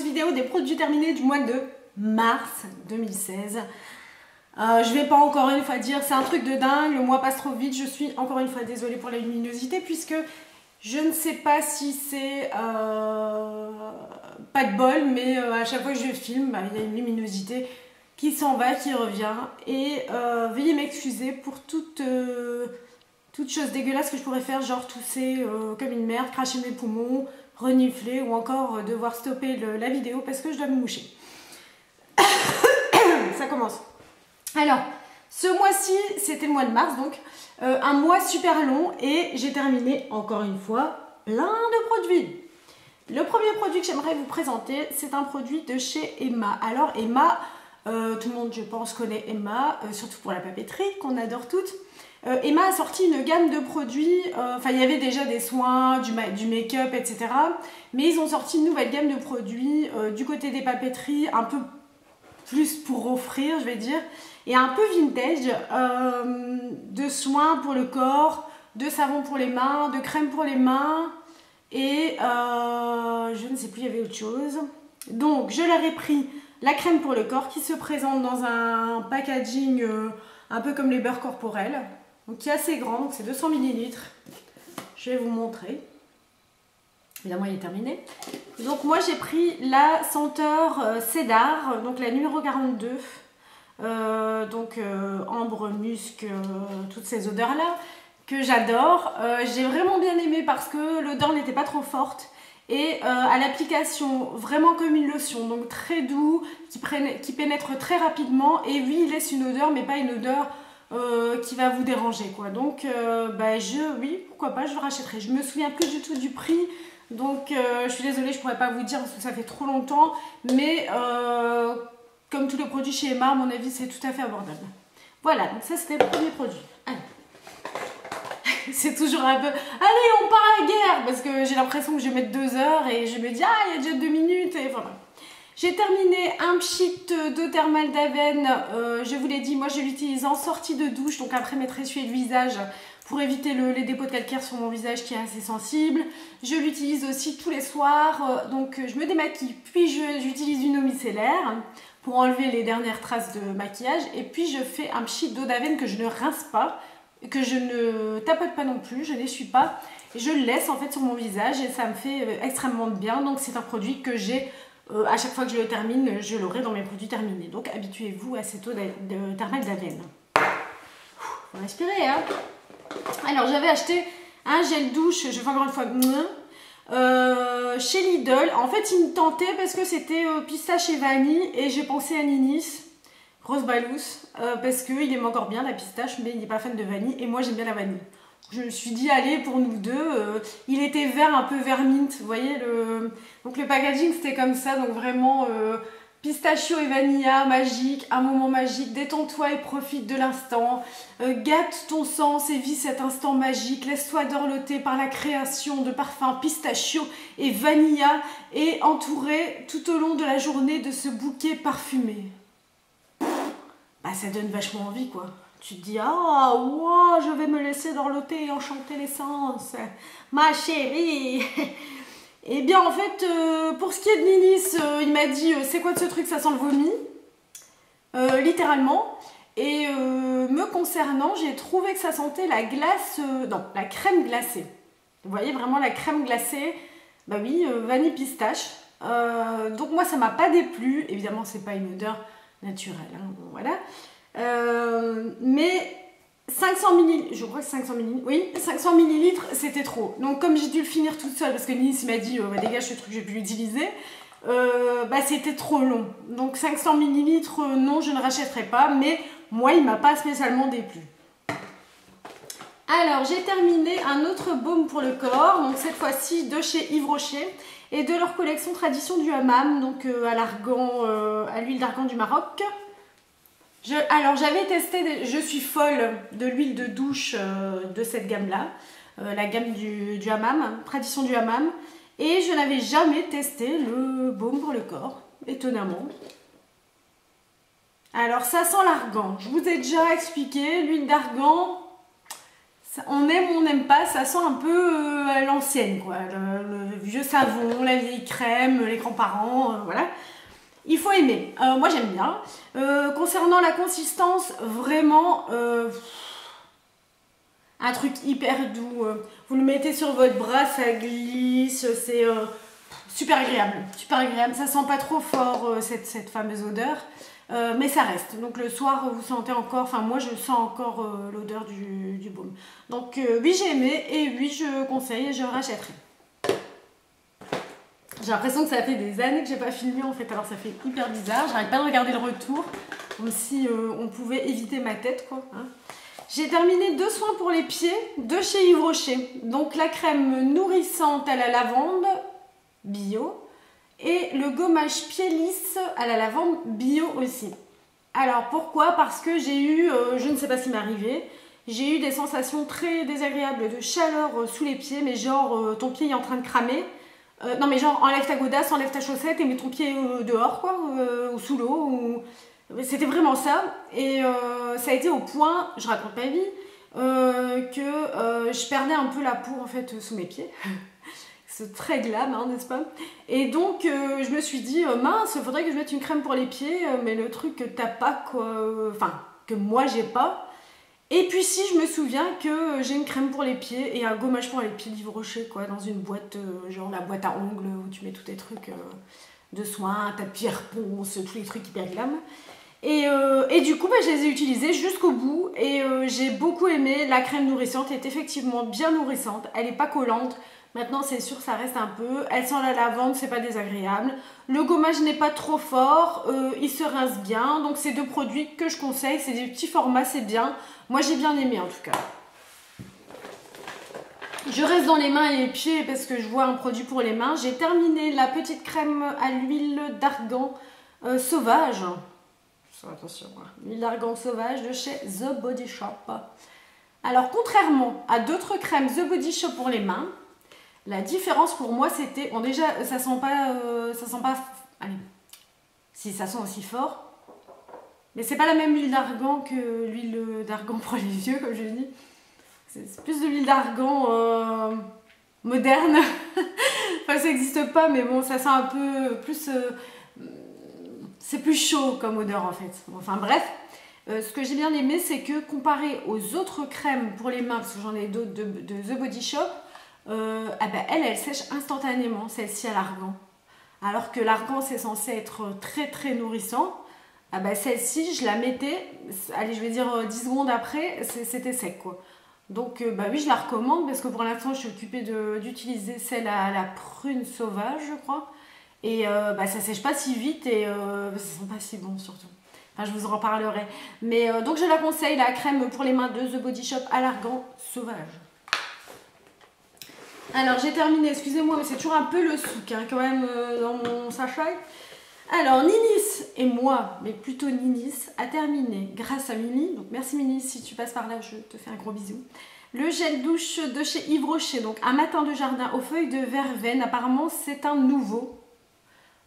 vidéo des produits terminés du mois de mars 2016. Je vais pas encore une fois dire, c'est un truc de dingue, le mois passe trop vite, je suis encore une fois désolée pour la luminosité puisque je ne sais pas si c'est pas de bol, mais à chaque fois que je filme, il y a une luminosité qui s'en va, qui revient. Et veuillez m'excuser pour toute chose dégueulasse que je pourrais faire, genre tousser comme une merde, cracher mes poumons, renifler ou encore devoir stopper la vidéo parce que je dois me moucher. Ça commence. Alors, ce mois-ci, c'était le mois de mars, donc un mois super long et j'ai terminé encore une fois plein de produits. Le premier produit que j'aimerais vous présenter, c'est un produit de chez Emma. Alors Emma, tout le monde je pense connaît Emma, surtout pour la papeterie qu'on adore toutes. Emma a sorti une gamme de produits, enfin il y avait déjà des soins, du make-up, etc. Mais ils ont sorti une nouvelle gamme de produits du côté des papeteries, un peu plus pour offrir je vais dire, et un peu vintage, de soins pour le corps, de savon pour les mains, de crème pour les mains, et je ne sais plus, il y avait autre chose. Donc je leur ai pris la crème pour le corps qui se présente dans un packaging un peu comme les beurres corporels, donc qui est assez grand, donc c'est 200 ml. Je vais vous montrer. Évidemment, il est terminé. Donc moi j'ai pris la senteur Cédar, donc la numéro 42. Ambre, musc, toutes ces odeurs là que j'adore. J'ai vraiment bien aimé parce que l'odeur n'était pas trop forte et à l'application vraiment comme une lotion, donc très doux, qui pénètre très rapidement, et oui il laisse une odeur mais pas une odeur qui va vous déranger quoi. Donc oui, pourquoi pas, je le rachèterai. Je me souviens plus du tout du prix, donc je suis désolée, je pourrais pas vous dire parce que ça fait trop longtemps, mais comme tous les produits chez Emma, à mon avis, c'est tout à fait abordable. Voilà, donc ça c'était le premier produit. C'est toujours un peu... Allez, on part à la guerre, parce que j'ai l'impression que je vais mettre 2 heures et je me dis, ah, il y a déjà 2 minutes. Et voilà. J'ai terminé un pchit d'eau thermale d'Aven. Je vous l'ai dit, moi je l'utilise en sortie de douche, donc après m'être essuyé le visage pour éviter les dépôts de calcaire sur mon visage qui est assez sensible. Je l'utilise aussi tous les soirs, donc je me démaquille, puis j'utilise une eau micellaire pour enlever les dernières traces de maquillage, et puis je fais un pchit d'eau d'Aven que je ne rince pas, que je ne tapote pas non plus, je n'essuie pas, et je le laisse en fait sur mon visage et ça me fait extrêmement bien. Donc c'est un produit que j'ai, à chaque fois que je le termine, je l'aurai dans mes produits terminés. Donc habituez-vous à cette eau thermale d'Aven. Faut respirer hein. Alors j'avais acheté un gel douche, je fais encore une fois, chez Lidl. En fait il me tentait parce que c'était pistache et vanille et j'ai pensé à Ninis, Rose Balousse, parce qu'il aime encore bien la pistache mais il n'est pas fan de vanille et moi j'aime bien la vanille. Je me suis dit allez, pour nous deux, il était vert, un peu vert mint, vous voyez, donc le packaging c'était comme ça, donc vraiment pistachio et vanilla, magique, un moment magique, détends-toi et profite de l'instant, gâte ton sens et vis cet instant magique, laisse-toi dorloter par la création de parfums pistachio et vanilla et entouré tout au long de la journée de ce bouquet parfumé. Bah ça donne vachement envie quoi. Tu te dis, ah, wow, je vais me laisser dorloter et enchanter l'essence, ma chérie. Et bien en fait, pour ce qui est de Ninis, il m'a dit, c'est quoi de ce truc, ça sent le vomi, littéralement. Et me concernant, j'ai trouvé que ça sentait la glace, non, la crème glacée. Vous voyez vraiment la crème glacée, bah oui, vanille pistache. Donc moi ça m'a pas déplu, évidemment c'est pas une odeur naturelle, hein, bon, voilà. Mais 500 ml, je crois que 500 ml, oui, 500 ml c'était trop. Donc comme j'ai dû le finir toute seule parce que Nice m'a dit bah, dégage ce truc, je vais plus l'utiliser, bah c'était trop long. Donc 500 ml non, je ne rachèterai pas, mais moi il m'a pas spécialement déplu. Alors j'ai terminé un autre baume pour le corps, donc cette fois-ci de chez Yves Rocher et de leur collection Tradition du Hammam, donc à l'argan, à l'huile d'argan du Maroc. Alors j'avais testé, je suis folle de l'huile de douche de cette gamme-là, la gamme du Hammam, Tradition du Hammam, et je n'avais jamais testé le baume pour le corps, étonnamment. Alors ça sent l'argan, je vous ai déjà expliqué, l'huile d'argan, On aime ou on n'aime pas, ça sent un peu à l'ancienne, quoi. Le vieux savon, la vieille crème, les grands-parents, voilà. Il faut aimer. Moi, j'aime bien. Concernant la consistance, vraiment, un truc hyper doux. Vous le mettez sur votre bras, ça glisse, c'est super agréable. Super agréable. Ça sent pas trop fort, cette fameuse odeur. Mais ça reste. Donc le soir, vous sentez encore, enfin moi je sens encore l'odeur du baume. Donc oui, j'ai aimé et oui, je conseille et je rachèterai. J'ai l'impression que ça fait des années que j'ai pas filmé en fait, alors ça fait hyper bizarre. J'arrête pas de regarder le retour, comme si on pouvait éviter ma tête, quoi. Hein. J'ai terminé 2 soins pour les pieds de chez Yves Rocher. Donc la crème nourrissante à la lavande bio. Et le gommage pied lisse à la lavande bio aussi. Alors pourquoi? Parce que j'ai eu, je ne sais pas ce qui m'est arrivé, j'ai eu des sensations très désagréables de chaleur sous les pieds, mais genre ton pied est en train de cramer. Non mais genre enlève ta godasse, enlève ta chaussette et mets ton pied dehors quoi, ou sous l'eau. Ou... C'était vraiment ça. Et ça a été au point, je raconte ma vie, que je perdais un peu la peau en fait sous mes pieds. C'est très glam, hein, n'est-ce pas? Et donc, je me suis dit, mince, il faudrait que je mette une crème pour les pieds, mais le truc que t'as pas, quoi, enfin, que moi j'ai pas. Et puis si, je me souviens que j'ai une crème pour les pieds et un gommage pour les pieds d'Yves Rocher, quoi, dans une boîte, genre la boîte à ongles, où tu mets tous tes trucs de soins, ta pierre ponce, tous les trucs hyper glam. Et du coup, bah, je les ai utilisés jusqu'au bout et j'ai beaucoup aimé. La crème nourrissante est effectivement bien nourrissante, elle n'est pas collante. Maintenant, c'est sûr, ça reste un peu. Elle sent la lavande, c'est pas désagréable. Le gommage n'est pas trop fort, il se rince bien. Donc, c'est 2 produits que je conseille. C'est des petits formats, c'est bien. Moi, j'ai bien aimé en tout cas. Je reste dans les mains et les pieds parce que je vois un produit pour les mains. J'ai terminé la petite crème à l'huile d'argan sauvage. Attention, l'huile d'argan sauvage de chez The Body Shop. Alors, contrairement à d'autres crèmes The Body Shop pour les mains, la différence pour moi c'était, bon déjà ça sent pas, allez, si ça sent aussi fort, mais c'est pas la même huile d'argan que l'huile d'argan pour les vieux comme je l'ai dit, c'est plus de l'huile d'argan moderne, enfin ça n'existe pas mais bon ça sent un peu plus, c'est plus chaud comme odeur en fait, enfin bref. Ce que j'ai bien aimé c'est que comparé aux autres crèmes pour les mains, parce que j'en ai d'autres de The Body Shop, ah ben elle sèche instantanément, celle-ci à l'argan. Alors que l'argan c'est censé être très très nourrissant. Ah ben celle-ci je la mettais, allez je vais dire 10 secondes après, c'était sec quoi. Donc bah oui je la recommande parce que pour l'instant je suis occupée d'utiliser celle à la prune sauvage je crois. Et bah ça sèche pas si vite et ça sent pas si bon surtout. Enfin je vous en reparlerai. Mais donc je la conseille, la crème pour les mains de The Body Shop à l'argan sauvage. Alors j'ai terminé, excusez-moi, mais c'est toujours un peu le souk hein, quand même dans mon sachet. Alors Ninis et moi, mais plutôt Ninis, a terminé grâce à Mimi. Donc merci Mimi, si tu passes par là, je te fais un gros bisou. Le gel douche de chez Yves Rocher, donc un matin de jardin aux feuilles de verveine. Apparemment c'est un nouveau.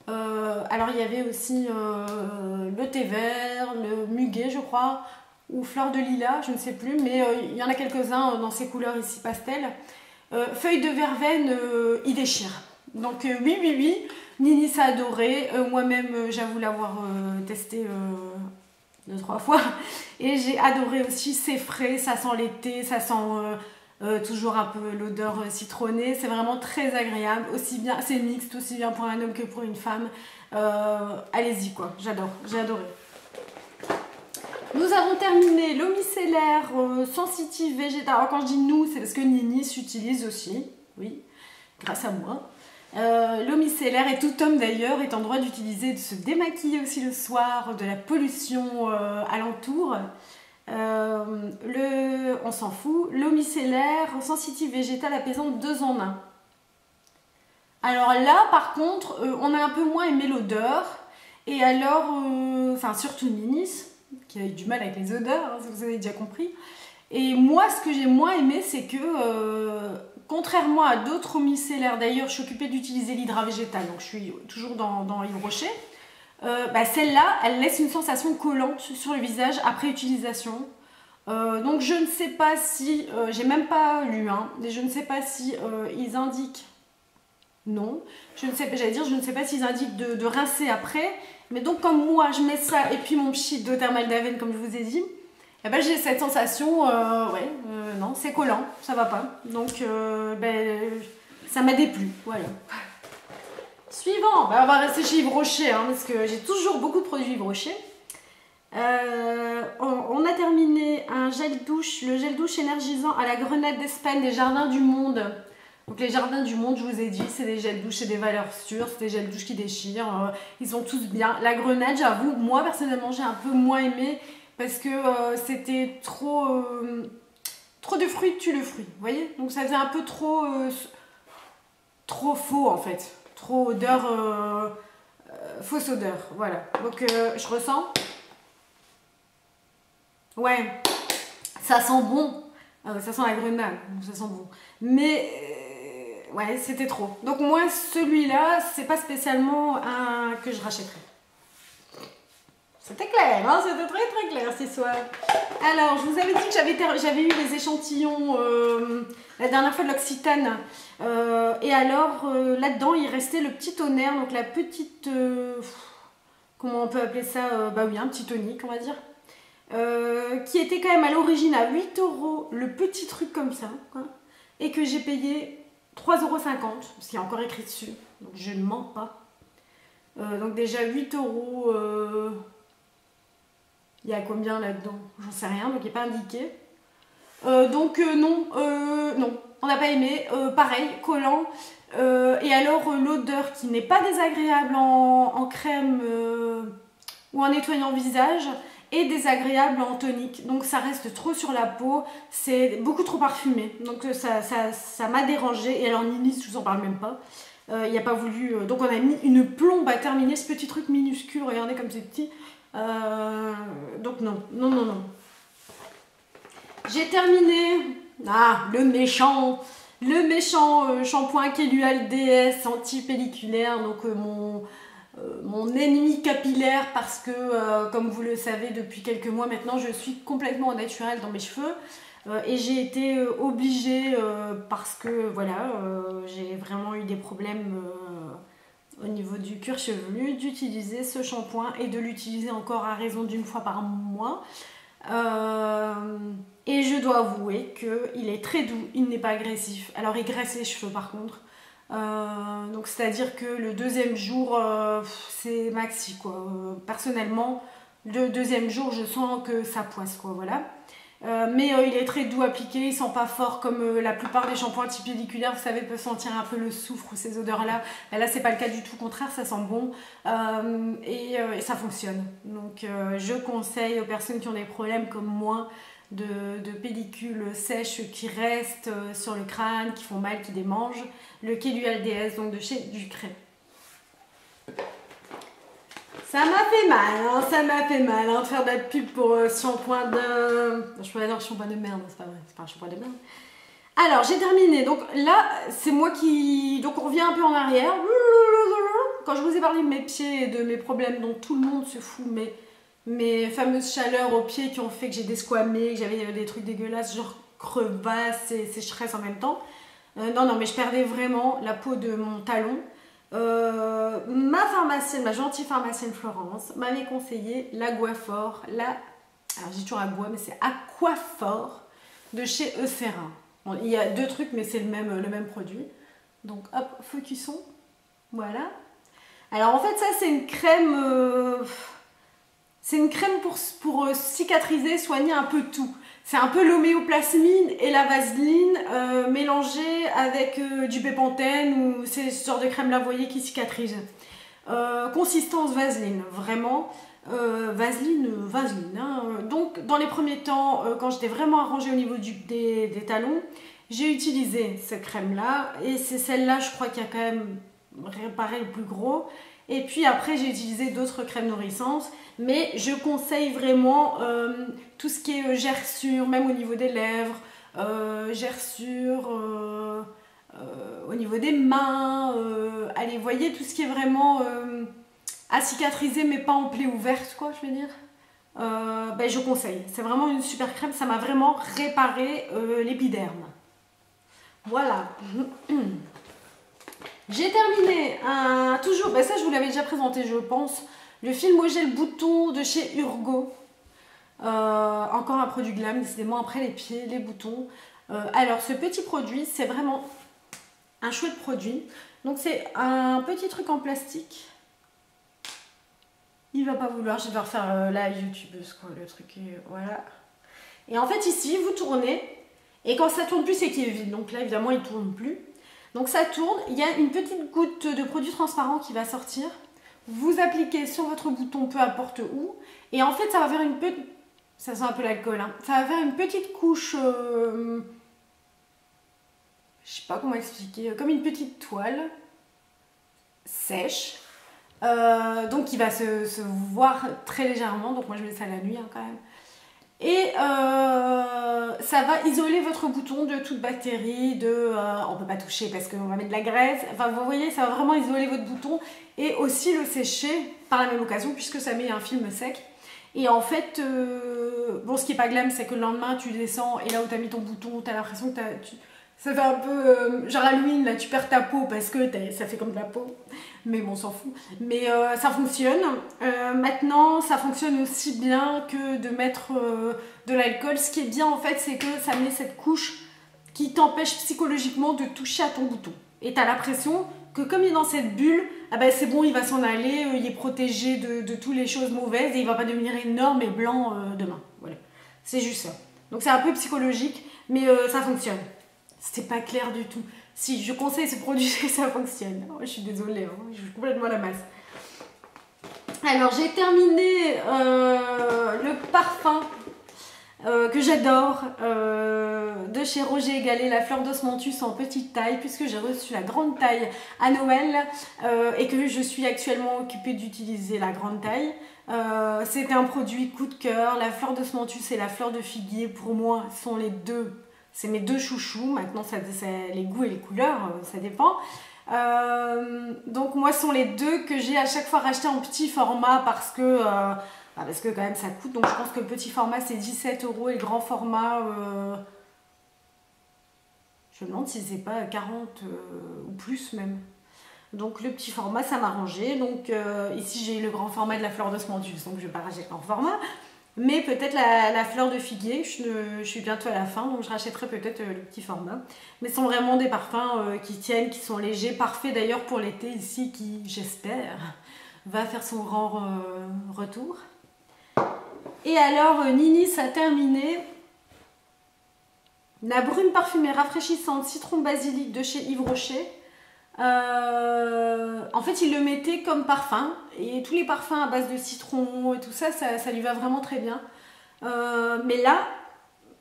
Alors il y avait aussi le thé vert, le muguet je crois, ou fleur de lilas, je ne sais plus. Mais il y en a quelques-uns dans ces couleurs ici pastel. Feuilles de verveine, il déchire. Donc oui, Ninis a adoré. Moi-même, j'avoue l'avoir testé 2-3 fois. Et j'ai adoré aussi, c'est frais, ça sent l'été, ça sent toujours un peu l'odeur citronnée. C'est vraiment très agréable. Aussi bien, c'est mixte, aussi bien pour un homme que pour une femme. Allez-y quoi, j'adore, j'ai adoré. Nous avons terminé l'eau micellaire sensitive végétale. Alors quand je dis nous, c'est parce que Ninis s'utilise aussi, oui, grâce à moi. L'eau micellaire et tout homme d'ailleurs est en droit d'utiliser, de se démaquiller aussi le soir, de la pollution alentour. On s'en fout. L'eau micellaire sensitive végétale apaisante 2 en 1. Alors là par contre, on a un peu moins aimé l'odeur. Et alors, enfin surtout Ninis, qui a eu du mal avec les odeurs, hein, vous avez déjà compris. Et moi, ce que j'ai moins aimé, c'est que, contrairement à d'autres micellaires, d'ailleurs, je suis occupée d'utiliser l'hydra végétal, donc je suis toujours dans Yves Rocher, bah, celle-là, elle laisse une sensation collante sur le visage après utilisation. Donc je ne sais pas si, j'ai même pas lu, hein, mais je ne sais pas si ils indiquent, non, je ne sais pas, j'allais dire, je ne sais pas s'ils indiquent de rincer après, mais donc comme moi je mets ça et puis mon pchit d'eau thermale d'Aven comme je vous ai dit, eh ben, j'ai cette sensation, non, c'est collant, ça va pas, donc ça m'a déplu, voilà. Suivant, on va rester chez Yves Rocher, hein, parce que j'ai toujours beaucoup de produits Yves Rocher. On a terminé un gel douche, le gel douche énergisant à la grenade d'Espagne des Jardins du Monde. Donc les Jardins du Monde, je vous ai dit, c'est des gels douche et des valeurs sûres, c'est des gels douche qui déchirent, ils sont tous bien. La grenade, j'avoue, moi personnellement, j'ai un peu moins aimé parce que c'était trop de fruits tue le fruit, vous voyez. Donc ça faisait un peu trop faux en fait, trop odeur, fausse odeur, voilà. Donc je ressens. Ouais, ça sent bon. Ça sent la grenade, ça sent bon. Mais, ouais, c'était trop. Donc moi, celui-là, c'est pas spécialement un que je rachèterais. C'était clair, hein, c'était très très clair ce soir. Alors, je vous avais dit que j'avais eu les échantillons la dernière fois de l'Occitane. Et alors, là-dedans, il restait le petit tonnerre, donc la petite... comment on peut appeler ça, bah oui, un petit tonique, on va dire. Qui était quand même à l'origine à 8 €, le petit truc comme ça, quoi, et que j'ai payé 3,50 €, parce qu'il y a encore écrit dessus, donc je ne mens pas. Donc déjà 8 €, il y a combien là-dedans? J'en sais rien, donc il n'est pas indiqué. Non, on n'a pas aimé, pareil, collant. Et alors l'odeur qui n'est pas désagréable en crème ou en nettoyant visage, et désagréable en tonique, donc ça reste trop sur la peau, c'est beaucoup trop parfumé, donc ça m'a dérangé. Et alors Nilis, je vous en parle même pas, il n'a pas voulu, donc on a mis une plombe à terminer ce petit truc minuscule, regardez comme c'est petit, donc non. J'ai terminé, le méchant shampoing Kelual DS anti-pelliculaire, donc mon ennemi capillaire, parce que comme vous le savez depuis quelques mois maintenant, je suis complètement au naturel dans mes cheveux, et j'ai été obligée parce que voilà, j'ai vraiment eu des problèmes au niveau du cuir chevelu, d'utiliser ce shampoing et de l'utiliser encore à raison d'une fois par mois. Et je dois avouer qu'il est très doux, il n'est pas agressif. Alors il graisse les cheveux par contre. Donc c'est à dire que le deuxième jour c'est maxi quoi. Personnellement, le deuxième jour je sens que ça poisse quoi, voilà. Mais il est très doux à appliquer, il sent pas fort comme la plupart des shampoings anti-pelliculaires, vous savez, peut sentir un peu le soufre ou ces odeurs là. Là c'est pas le cas du tout, au contraire ça sent bon, et ça fonctionne. Donc je conseille aux personnes qui ont des problèmes comme moi de pellicules sèches qui restent sur le crâne, qui font mal, qui démangent, le Kelual DS, donc de chez Ducret. Ça m'a fait mal, hein, de faire de la pub pour shampoing de... Je peux pas dire shampoing de merde, c'est pas vrai, c'est pas un shampoing de merde. Alors, j'ai terminé, donc là, c'est moi qui... Donc on revient un peu en arrière. Quand je vous ai parlé de mes pieds et de mes problèmes dont tout le monde se fout, mes fameuses chaleurs aux pieds qui ont fait que j'ai desquamé, que j'avais des trucs dégueulasses, genre crevasses et sécheresse en même temps. Non, mais je perdais vraiment la peau de mon talon. Ma pharmacienne, ma gentille pharmacienne Florence, m'avait conseillé l'Aguaphor, alors j'ai toujours Agua, mais c'est Aquaphor de chez Eucerin. Bon, il y a deux trucs, mais c'est le même produit. Donc hop, focusons. Voilà. Alors en fait, ça c'est une crème. C'est une crème pour cicatriser, soigner un peu tout. C'est un peu l'homéoplasmine et la vaseline mélangée avec du bépantène, ou c'est ce genre de crème là, vous voyez, qui cicatrise. Consistance vaseline, vraiment. Vaseline. Hein. Donc, dans les premiers temps, quand j'étais vraiment arrangée au niveau des talons, j'ai utilisé cette crème là. Et c'est celle-là, je crois, qui a quand même réparé le plus gros. Et puis après, j'ai utilisé d'autres crèmes nourrissantes. Mais je conseille vraiment tout ce qui est gerçure, même au niveau des lèvres, gerçure, au niveau des mains. Allez, voyez tout ce qui est vraiment à cicatriser, mais pas en plaie ouverte, quoi, je veux dire. ben, je conseille. C'est vraiment une super crème, ça m'a vraiment réparé l'épiderme. Voilà. J'ai terminé toujours, ben ça je vous l'avais déjà présenté je pense, le film au gel bouton de chez Urgo. Encore un produit glam, décidément après les pieds, les boutons. Alors ce petit produit, c'est vraiment un chouette produit. Donc c'est un petit truc en plastique. Il va pas vouloir, je vais refaire la youtubeuse quoi, le truc est, voilà. Et en fait ici, vous tournez, et quand ça tourne plus, c'est qu'il est vide. Donc là évidemment il tourne plus. Donc ça tourne, il y a une petite goutte de produit transparent qui va sortir. Vous appliquez sur votre bouton, peu importe où. Et en fait ça va faire une petite... Ça sent un peu l'alcool, hein. Ça va faire une petite couche... je sais pas comment expliquer, comme une petite toile sèche. Donc qui va se voir très légèrement, donc moi je mets ça la nuit hein, quand même. Et ça va isoler votre bouton de toute bactérie, on peut pas toucher parce qu'on va mettre de la graisse, enfin vous voyez ça va vraiment isoler votre bouton et aussi le sécher par la même occasion puisque ça met un film sec. Et en fait, bon ce qui est pas glam c'est que le lendemain tu descends et là où tu as mis ton bouton, tu as l'impression que ça fait un peu genre Halloween, là tu perds ta peau parce que ça fait comme de la peau. Mais bon, on s'en fout. Mais ça fonctionne. Maintenant, ça fonctionne aussi bien que de mettre de l'alcool. Ce qui est bien en fait, c'est que ça met cette couche qui t'empêche psychologiquement de toucher à ton bouton. Et tu as l'impression que comme il est dans cette bulle, ah ben c'est bon, il va s'en aller, il est protégé de toutes les choses mauvaises et il va pas devenir énorme et blanc demain. Voilà. C'est juste ça. Donc c'est un peu psychologique, mais ça fonctionne. C'était pas clair du tout. Si, je conseille ce produit et ça fonctionne. Oh, je suis désolée, hein, je suis complètement à la masse. Alors, j'ai terminé le parfum que j'adore de chez Roger & Gallet, la fleur d'osmanthus en petite taille, puisque j'ai reçu la grande taille à Noël et que je suis actuellement occupée d'utiliser la grande taille. C'était un produit coup de cœur. La fleur d'osmanthus et la fleur de figuier, pour moi, sont les deux. C'est mes deux chouchous. Maintenant, les goûts et les couleurs, ça dépend. Donc, moi, ce sont les deux que j'ai à chaque fois racheté en petit format parce que quand même, ça coûte. Donc, je pense que le petit format, c'est 17 € et le grand format, je me demande si c'est pas 40 ou plus même. Donc, le petit format, ça m'a arrangé. Donc, ici, j'ai le grand format de la fleur d'osmanthus. Donc, je vais pas racheter le grand format. Mais peut-être la fleur de figuier, je suis bientôt à la fin, donc je rachèterai peut-être le petit format. Mais ce sont vraiment des parfums qui tiennent, qui sont légers, parfaits d'ailleurs pour l'été ici, qui, j'espère, va faire son grand retour. Et alors, Nini, ça a terminé. La brume parfumée rafraîchissante citron basilic de chez Yves Rocher. En fait il le mettait comme parfum et tous les parfums à base de citron et tout ça, ça lui va vraiment très bien, mais là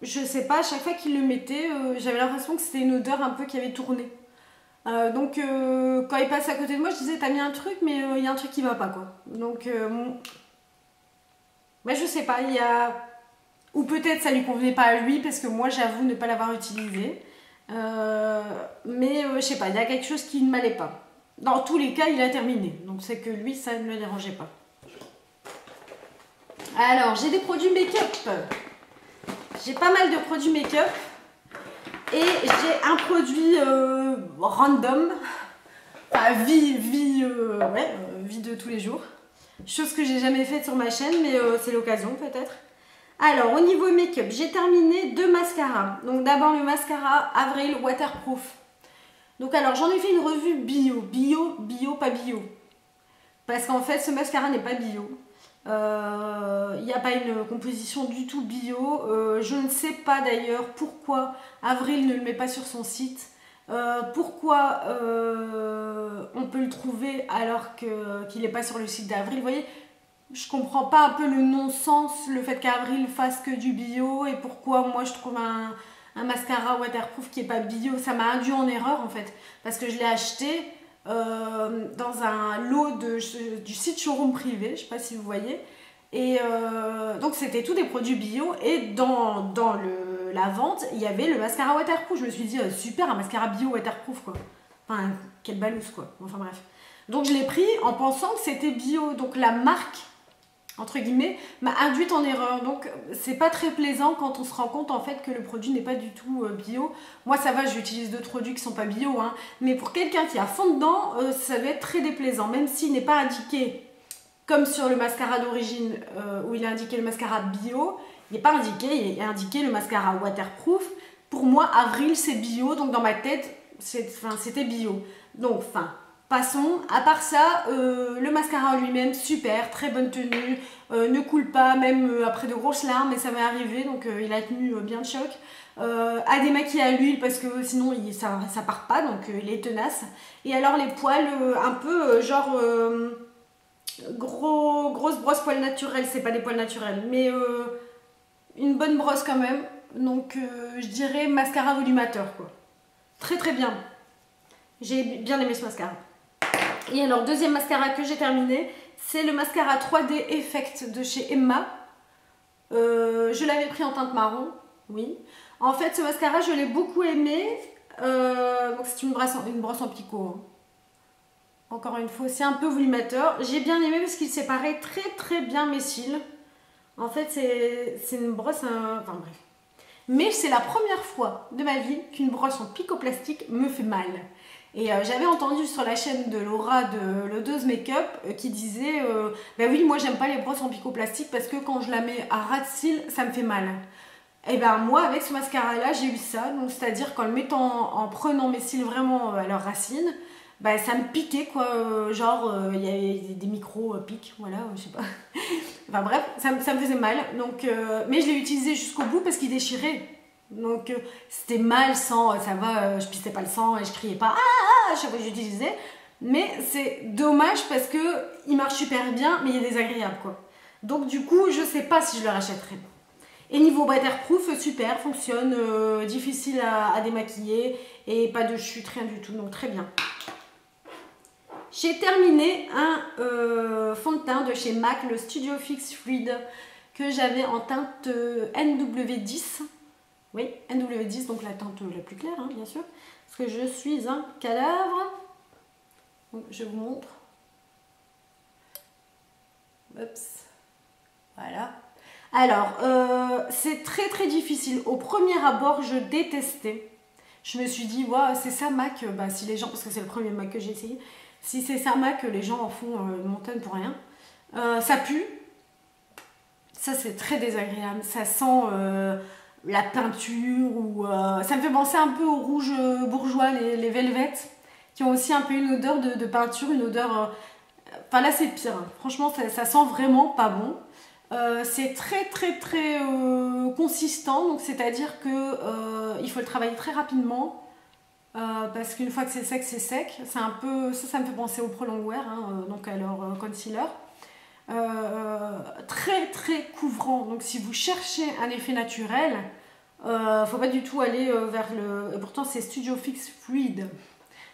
je sais pas, à chaque fois qu'il le mettait j'avais l'impression que c'était une odeur un peu qui avait tourné, donc quand il passe à côté de moi je disais t'as mis un truc mais il y a un truc qui va pas quoi, donc bah, je sais pas, il y a, ou peut-être ça lui convenait pas à lui parce que moi j'avoue ne pas l'avoir utilisé. Mais je sais pas, il y a quelque chose qui ne m'allait pas. Dans tous les cas, il a terminé. Donc c'est que lui, ça ne me dérangeait pas. Alors, j'ai des produits make-up. J'ai pas mal de produits make-up. Et j'ai un produit random. Enfin, vie de tous les jours. Chose que j'ai jamais faite sur ma chaîne, mais c'est l'occasion peut-être. Alors, au niveau make-up, j'ai terminé 2 mascaras. Donc, d'abord le mascara Avril Waterproof. Donc, alors, j'en ai fait une revue bio. Bio, pas bio. Parce qu'en fait, ce mascara n'est pas bio. Il n'y a pas une composition du tout bio. Je ne sais pas d'ailleurs pourquoi Avril ne le met pas sur son site. Pourquoi on peut le trouver alors qu'il n'est pas sur le site d'Avril. Vous voyez, je comprends pas un peu le non-sens, le fait qu'Avril fasse que du bio et pourquoi moi je trouve un mascara waterproof qui est pas bio. Ça m'a induit en erreur en fait parce que je l'ai acheté dans un lot du site showroom privé, je sais pas si vous voyez, et donc c'était tous des produits bio et dans la vente il y avait le mascara waterproof. Je me suis dit super, un mascara bio waterproof quoi, enfin quelle balouse quoi, enfin bref. Donc je l'ai pris en pensant que c'était bio, donc la marque entre guillemets, m'a induite en erreur. Donc c'est pas très plaisant quand on se rend compte en fait que le produit n'est pas du tout bio. Moi ça va, j'utilise d'autres produits qui sont pas bio, hein, mais pour quelqu'un qui est à fond dedans, ça va être très déplaisant, même s'il n'est pas indiqué comme sur le mascara d'origine où il est indiqué le mascara bio, il n'est pas indiqué, il est indiqué le mascara waterproof. Pour moi, Avril c'est bio, donc dans ma tête c'était bio. Donc passons. À part ça, le mascara lui-même, super, très bonne tenue, ne coule pas, même après de grosses larmes, mais ça m'est arrivé, donc il a tenu bien le choc. À démaquiller à l'huile parce que sinon ça part pas, donc il est tenace. Et alors les poils, un peu genre grosse brosse poils naturels, c'est pas des poils naturels, mais une bonne brosse quand même. Donc je dirais mascara volumateur, quoi. Très très bien. J'ai bien aimé ce mascara. Et alors, deuxième mascara que j'ai terminé, c'est le mascara 3D Effect de chez Emma. Je l'avais pris en teinte marron, oui. En fait, ce mascara, je l'ai beaucoup aimé. Donc, c'est une brosse en picot. Hein. Encore une fois, c'est un peu volumateur. J'ai bien aimé parce qu'il séparait très très bien mes cils. En fait, c'est une brosse... Enfin, bref. Mais c'est la première fois de ma vie qu'une brosse en picot plastique me fait mal. Et j'avais entendu sur la chaîne de Laura de l'Odeuse Make-up qui disait bah oui, moi j'aime pas les brosses en picot plastique parce que quand je la mets à ras de cils, ça me fait mal. Et ben moi avec ce mascara là j'ai eu ça, donc c'est-à-dire qu'en le mettant en prenant mes cils vraiment à leurs racines, bah, ça me piquait quoi, genre il y avait des micro pics, voilà, je sais pas. Enfin bref, ça me faisait mal, donc, mais je l'ai utilisé jusqu'au bout parce qu'il déchirait. Donc c'était mal sans, ça va, je pissais pas le sang et je criais pas à chaque fois que j'utilisais. Mais c'est dommage parce que il marche super bien, mais il est désagréable quoi. Donc du coup, je sais pas si je le rachèterai. Et niveau waterproof, super, fonctionne, difficile à démaquiller et pas de chute, rien du tout, donc très bien. J'ai terminé un fond de teint de chez MAC, le Studio Fix Fluid, que j'avais en teinte NW10. Oui, NW10, donc la teinte la plus claire, hein, bien sûr. Parce que je suis un cadavre. Donc, je vous montre. Oups. Voilà. Alors, c'est très très difficile. Au premier abord, je détestais. Je me suis dit, ouais, c'est ça MAC. Bah, si les gens, parce que c'est le premier MAC que j'ai essayé, si c'est ça MAC, les gens en font une montagne pour rien. Ça pue. Ça, c'est très désagréable. Ça sent la peinture ou ça me fait penser un peu aux rouges bourgeois, les Velvet, qui ont aussi un peu une odeur de peinture, une odeur... Enfin là, c'est pire. Hein. Franchement, ça sent vraiment pas bon. C'est très très très consistant, donc c'est-à-dire que il faut le travailler très rapidement parce qu'une fois que c'est sec, c'est sec. C'est un peu ça me fait penser au Pro Longwear, hein, donc à leur concealer. Très très couvrant, donc si vous cherchez un effet naturel, faut pas du tout aller vers le... Et pourtant c'est Studio Fix Fluid,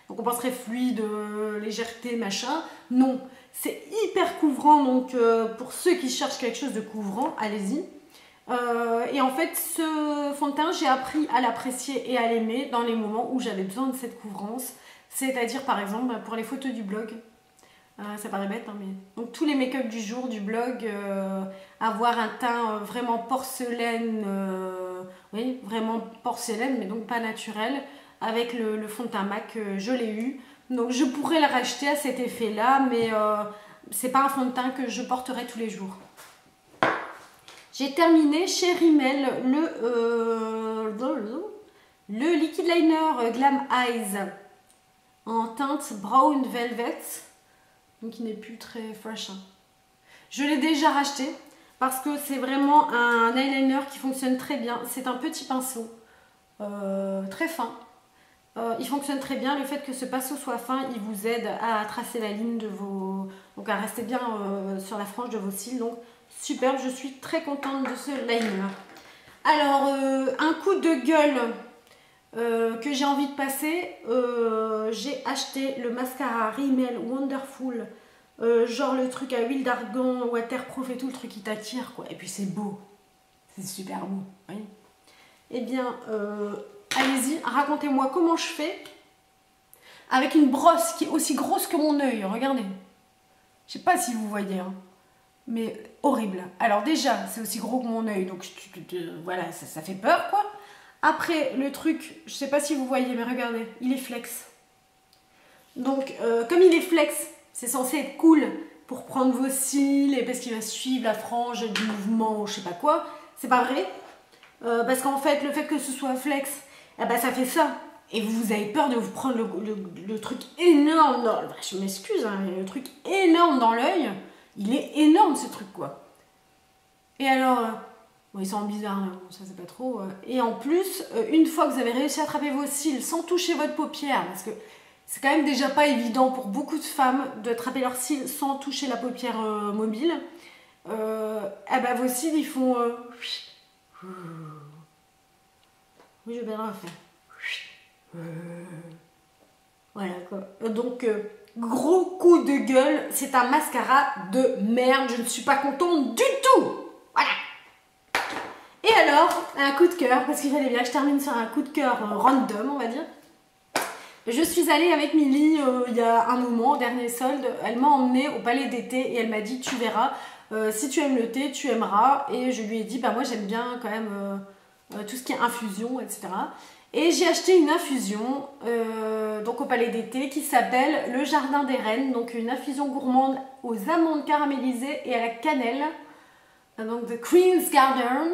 donc on penserait fluide, légèreté, machin. Non, c'est hyper couvrant, donc pour ceux qui cherchent quelque chose de couvrant, allez-y. Et en fait, ce fond de teint, j'ai appris à l'apprécier et à l'aimer dans les moments où j'avais besoin de cette couvrance. C'est-à-dire, par exemple, pour les photos du blog. Ça paraît bête, hein, mais... Donc, tous les make-up du jour, du blog, avoir un teint vraiment porcelaine, oui, vraiment porcelaine, mais donc pas naturel, avec le fond de teint MAC, je l'ai eu. Donc, je pourrais le racheter à cet effet-là, mais c'est pas un fond de teint que je porterai tous les jours. J'ai terminé chez Rimmel le Liquid Liner Glam Eyes en teinte Brown Velvet, donc il n'est plus très fresh. Hein. Je l'ai déjà racheté parce que c'est vraiment un eyeliner qui fonctionne très bien. C'est un petit pinceau très fin. Il fonctionne très bien. Le fait que ce pinceau soit fin, il vous aide à tracer la ligne de vos... Donc à rester bien sur la frange de vos cils. Donc superbe, je suis très contente de ce liner. Alors, un coup de gueule que j'ai envie de passer. J'ai acheté le mascara Rimmel Wonderful. Genre le truc à huile d'argan, waterproof et tout, le truc qui t'attire quoi. Et puis c'est beau. C'est super beau. Oui. Eh bien... allez-y, racontez-moi comment je fais avec une brosse qui est aussi grosse que mon œil. Regardez. Je sais pas si vous voyez. Hein. mais horrible. Alors déjà, c'est aussi gros que mon œil, donc voilà, ça fait peur, quoi. Après, le truc, je sais pas si vous voyez, mais regardez, il est flex. Donc, comme il est flex, c'est censé être cool pour prendre vos cils et parce qu'il va suivre la frange du mouvement ou je sais pas quoi. C'est pas vrai. Parce qu'en fait, le fait que ce soit flex, eh ben, ça fait ça. Et vous avez peur de vous prendre le truc énorme dans... Je m'excuse, hein, mais le truc énorme dans l'œil, il est énorme ce truc, quoi. Et alors, bon, ils sont bizarres, là, bon, ça c'est pas trop. Et en plus, une fois que vous avez réussi à attraper vos cils sans toucher votre paupière, parce que c'est quand même déjà pas évident pour beaucoup de femmes d'attraper leurs cils sans toucher la paupière mobile, eh ben, vos cils ils font... Oui, je vais bien le faire. Voilà quoi. Donc, gros coup de gueule, c'est un mascara de merde, je ne suis pas contente du tout. Voilà. Et alors, un coup de cœur, parce qu'il fallait bien que je termine sur un coup de cœur random, on va dire. Je suis allée avec Milly il y a un moment, au dernier solde. Elle m'a emmenée au palais d'été et elle m'a dit tu verras, si tu aimes le thé, tu aimeras. Et je lui ai dit bah moi j'aime bien quand même tout ce qui est infusion, etc. Et j'ai acheté une infusion donc au palais d'été qui s'appelle le Jardin des Reines. Donc une infusion gourmande aux amandes caramélisées et à la cannelle. Donc The Queen's Garden.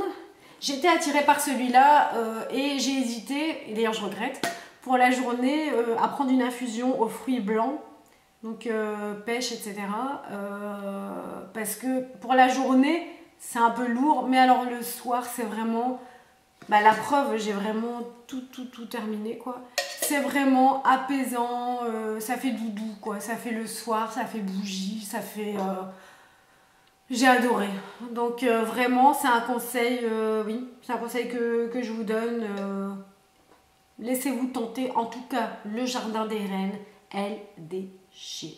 J'étais attirée par celui-là et j'ai hésité, et d'ailleurs je regrette, pour la journée à prendre une infusion aux fruits blancs, donc pêche, etc. Parce que pour la journée, c'est un peu lourd, mais alors le soir, c'est vraiment... Bah, la preuve, j'ai vraiment tout terminé, quoi. C'est vraiment apaisant, ça fait doudou, quoi. Ça fait le soir, ça fait bougie, ça fait... J'ai adoré. Donc vraiment, c'est un conseil, oui, c'est un conseil que je vous donne. Laissez-vous tenter, en tout cas, le Jardin des Reines, elle déchire.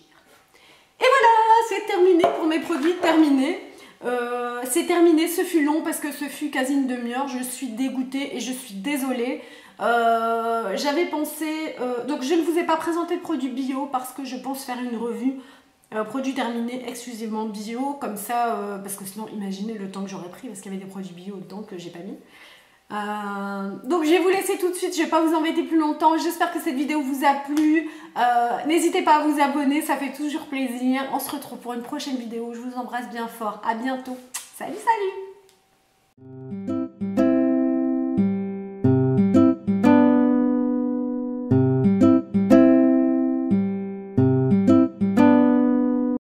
Et voilà, c'est terminé pour mes produits terminés. C'est terminé, ce fut long parce que ce fut quasi une demi-heure. Je suis dégoûtée et je suis désolée. J'avais pensé... donc je ne vous ai pas présenté de produits bio parce que je pense faire une revue produits terminés exclusivement bio. Comme ça, parce que sinon imaginez le temps que j'aurais pris parce qu'il y avait des produits bio dedans que j'ai pas mis. Donc je vais vous laisser tout de suite, je vais pas vous embêter plus longtemps. J'espère que cette vidéo vous a plu. N'hésitez pas à vous abonner, ça fait toujours plaisir. On se retrouve pour une prochaine vidéo. Je vous embrasse bien fort. À bientôt. Salut, salut.